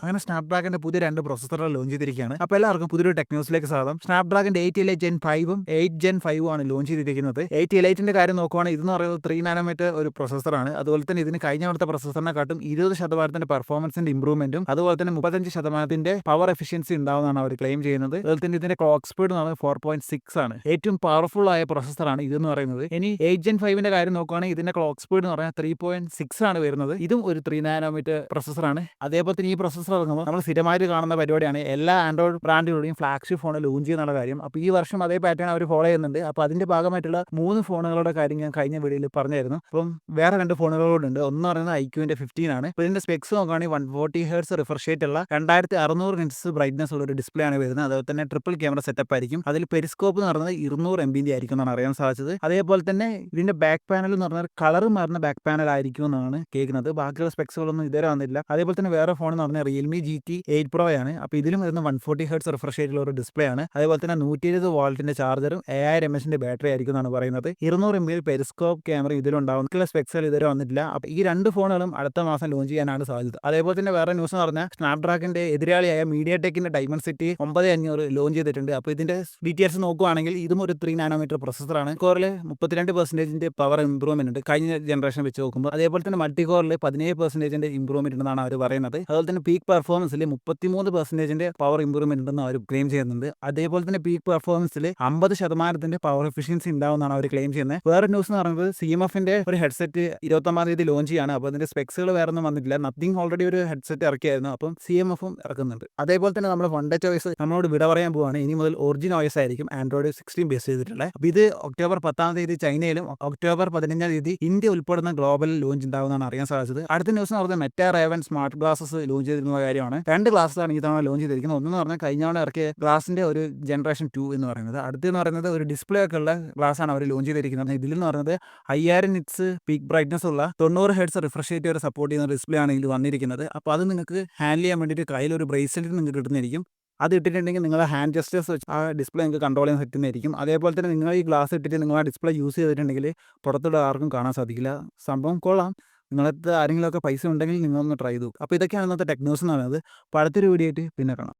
അങ്ങനെ സ്നാപ്ഡ്രാഗന്റെ പുതിയ 2 പ്രൊസസ്സറുകൾ ലോഞ്ച് ചെയ്തിരിക്കുകയാണ്. അപ്പോൾ എല്ലാവർക്കും പുതിയൊരു ടെക് ന്യൂസിലേക്ക് സ്വാഗതം. സ്നാപ്ഡ്രാഗന്റെ 8 Gen 5ഉം 8 Gen 5ഉം ആണ് ലോഞ്ച് ചെയ്തിരിക്കുന്നത്. 8 കാര്യം നോക്കുവാണെങ്കിൽ ഇതെന്ന് പറയുന്നത് 3 നാനോമീറ്റർ ഒരു പ്രൊസസ്സറാണ്. അതുപോലെ തന്നെ ഇതിന് കഴിഞ്ഞ അവിടുത്തെ പ്രൊസസ്സറിനെക്കാട്ടും 20% പെർഫോമൻസിന്റെ ഇംപ്രൂവ്മെന്റും അതുപോലെ തന്നെ 35% പവർ എഫിഷ്യൻസി ഉണ്ടാവുമെന്നാണ് അവർ ക്ലെയിം ചെയ്യുന്നത്. അതുപോലെ തന്നെ ഇതിന്റെ ക്ലോക്ക് സ്പീഡ് എന്ന് പറയുന്നത് 4.6 ആണ്. ഏറ്റവും പവർഫുൾ ആയ പ്രൊസസ്സറാണ് ഇതെന്ന് പറയുന്നത്. ഇനി 8 Gen 5ന്റെ കാര്യം നോക്കുവാണെങ്കിൽ ഇതിന്റെ ക്ലോക്ക് സ്പീഡ് എന്ന് പറഞ്ഞാൽ 3.6 ആണ് വരുന്നത്. ഇതും ഒരു 3 നാനോമീറ്റർ പ്രൊസസ്സറാണ്. അതേപോലെ തന്നെ ഈ പ്രൊസസ്സർ ഇറങ്ങുമ്പോൾ നമ്മൾ സ്ഥിരമായിട്ട് കാണുന്ന പരിപാടിയാണ് എല്ലാ ആൻഡ്രോയിഡ് ബ്രാൻഡുകളുടെയും ഫ്ലാഗ്ഷിപ്പ് ഫോൺ ലോഞ്ച് ചെയ്യുന്നുള്ള കാര്യം. അപ്പോൾ ഈ വർഷം അതേ പാറ്റേൺ അവർ ഫോളോ ചെയ്യുന്നുണ്ട്. അപ്പോൾ അതിന്റെ ഭാഗമായിട്ടുള്ള 3 ഫോണുകളുടെ കാര്യം ഞാൻ കഴിഞ്ഞ വീഡിയോയിൽ പറഞ്ഞായിരുന്നു. അപ്പം വേറെ 2 ഫോണുകളോടുണ്ട്. ഒന്ന് പറയുന്നത് iQന്റെ 15 ആണ്. അപ്പോൾ ഇതിന്റെ സ്പെക്സ് നോക്കുകയാണെങ്കിൽ 140 ഹെർട്സ് റിഫ്രഷ് റേറ്റ് ഉള്ള 2600 നിറ്റ്സ് ബ്രൈറ്റ്നസ് ഉള്ള ഒരു ഡിസ്പ്ലേ ആണ് വരുന്നത്. അതുപോലെ തന്നെ ട്രിപ്പിൾ ക്യാമറ സെറ്റപ്പ് ആയിരിക്കും. അതിൽ പെരിസ്കോപ്പ് എന്ന് പറയുന്നത് 200 MB ആയിരിക്കും എന്നാണ് അറിയാൻ സാധിച്ചത്. അതേപോലെ തന്നെ ഇതിന്റെ ബാക്ക് പാനൽ എന്ന് പറഞ്ഞാൽ കളർ മാറുന്ന ബാക്ക് പാനൽ ആയിരിക്കും എന്നാണ് കേൾക്കുന്നത്. ബാക്കിയുള്ള സ്പെക്സുകളൊന്നും ഇതുവരെ വന്നില്ല. അതേപോലെ തന്നെ വേറെ ഫോൺ എന്ന് പറഞ്ഞാൽ റിയൽമി GT 8 Pro ആണ്. അപ്പോൾ ഇതിലും വരുന്ന 140 ഹെർട്സ് റിഫ്രഷ് റേറ്റുള്ള ഒരു ഡിസ്പ്ലേ ആണ്. അതേപോലെ തന്നെ 120 വോൾട്ടിന്റെ ചാർജറും 5000 mAh ബാറ്ററി ആയിരിക്കും എന്നാണ് പറയുന്നത്. 200 MB പെരിസ്കോപ്പ് ക്യാമറ ഇതിലുണ്ടാവും. സ്പെക്സുകൾ ഇതുവരെ വന്നിട്ടില്ല. അപ്പോൾ ഈ 2 ഫോണുകളും അടുത്ത മാസം ലോഞ്ച് ചെയ്യാനാണ് സാധ്യത. അതേപോലെ തന്നെ വേറെ ന്യൂസ് എന്ന് പറഞ്ഞാൽ സ്നാപ്ഡ്രാഗന്റെ എതിരാളിയായ MediaTekന്റെ Dimensity 9500 ലോഞ്ച് ചെയ്തിട്ടുണ്ട്. അപ്പോൾ ഇതിന്റെ ഡീറ്റെയിൽസ് നോക്കുകയാണെങ്കിൽ ഇതും ഒരു 3 നാനോമീറ്റർ പ്രൊസസ്സറാണ്. കോറിൽ 32% പവർ ഇംപ്രൂവ്മെന്റ് ഉണ്ട് കഴിഞ്ഞ ജനറേഷൻ വെച്ച് നോക്കുമ്പോൾ. അതേപോലെ തന്നെ മൾട്ടി കോറിൽ 17% ഇംപ്രൂവ്മെന്റ് ഉണ്ടെന്നാണ് അവർ പറയുന്നത്. അതുപോലെ തന്നെ പീക്ക് പെർഫോമൻസിൽ 33% പവർ ഇംപ്രൂവ്മെന്റ് ഉണ്ടെന്ന് അവർ ക്ലെയിം ചെയ്യുന്നുണ്ട്. അതേപോലെ തന്നെ പീക്ക് പെർഫോമൻസിൽ 50% പവർ എഫിഷ്യൻസി ഉണ്ടാവുമെന്നാണ് അവർ ക്ലെയിം ചെയ്യുന്നത്. വേറെ ന്യൂസ് എന്ന് പറയുന്നത് CMFന്റെ ഒരു ഹെഡ്സെറ്റ് 29 തീയതി ലോഞ്ച് ചെയ്യാണ്. അപ്പോൾ അതിന്റെ സ്പെക്സുകൾ വേറെ ഒന്നും വന്നിട്ടില്ല. നത്തിങ് ഓൾറെഡി ഒരു ഹെഡ്സെറ്റ് ഇറക്കിയായിരുന്നു. അപ്പം CMFും ഇറക്കുന്നുണ്ട്. അതേപോലെ തന്നെ നമ്മുടെ വൺ ഡേ ചോയ്സ് നമ്മളോട് വിട പറയാൻ പോവുകയാണ്. ഇനി മുതൽ ഒറിജിൻ OS ആയിരിക്കും ആൻഡ്രോയിഡ് 16 ബേസ് ചെയ്തിട്ടുള്ളത്. അപ്പോൾ ഇത് ഒക്ടോബർ 10 തീയതി ചൈനയിലും ഒക്ടോബർ 15 തീയതി ഇന്ത്യ ഉൾപ്പെടുന്ന ഗ്ലോബൽ ലോഞ്ച് ഉണ്ടാവുമെന്നാണ് അറിയാൻ സാധിച്ചത്. അടുത്ത ന്യൂസ് എന്ന് പറഞ്ഞാൽ Meta raven smart glasses launch ചെയ്തിരുന്ന കാര്യമാണ്. 2 ഗ്ലാസ്സാണ് ഈ തവണ ലോഞ്ച് ചെയ്തിരിക്കുന്നത്. ഒന്നെന്ന് പറഞ്ഞാൽ കഴിഞ്ഞ തവണ ഇറക്കിയ ഗ്ലാസിന്റെ ഒരു ജനറേഷൻ 2 എന്ന് പറയുന്നത്. അടുത്തെന്ന് പറയുന്നത് ഒരു ഡിസ്പ്ലേ ഒക്കെ ഉള്ള ഗ്ലാസ്സാണ് അവർ ലോഞ്ച് ചെയ്തിരിക്കുന്നത്. ഇതിലെന്ന് പറയുന്നത് 5000 നിറ്റ്സ് പീക്ക് ബ്രൈറ്റ്നസ് ഉള്ള 90 ഹെർട്സ് റിഫ്രഷ് റേറ്റ് വരെ സപ്പോർട്ട് ചെയ്യുന്ന ഡിസ്പ്ലേ ആണ് ഇതിൽ വന്നിരിക്കുന്നത്. അപ്പോൾ അത് നിങ്ങൾക്ക് ഹാൻഡിൽ ചെയ്യാൻ വേണ്ടിയിട്ട് കയ്യിലൊരു ബ്രേസ്ലെറ്റ് നിങ്ങൾക്ക് കിട്ടുന്നതായിരിക്കും. അത് ഇട്ടിട്ടുണ്ടെങ്കിൽ നിങ്ങളുടെ ഹാൻഡ് ജസ്റ്റേഴ്സ് വെച്ച് ആ ഡിസ്പ്ലേ നിങ്ങൾക്ക് കൺട്രോൾ ചെയ്യാൻ പറ്റുന്നതായിരിക്കും. അതേപോലെ തന്നെ നിങ്ങൾ ഈ ഗ്ലാസ് ഇട്ടിട്ട് നിങ്ങൾ ആ ഡിസ്പ്ലേ യൂസ് ചെയ്തിട്ടുണ്ടെങ്കിൽ പുറത്തുള്ള ആർക്കും കാണാൻ സാധിക്കില്ല. സംഭവം കൊള്ളാം. നിങ്ങളടുത്ത് ആരെങ്കിലുമൊക്കെ പൈസ ഉണ്ടെങ്കിൽ നിങ്ങളൊന്ന് ട്രൈ ചെയ്തു. അപ്പോൾ ഇതൊക്കെയാണ് ഇന്നത്തെ ടെക് ന്യൂസ് എന്ന് പറയുന്നത്. അപ്പോൾ അടുത്തൊരു വീഡിയോ ആയിട്ട് പിന്നെ കാണാം.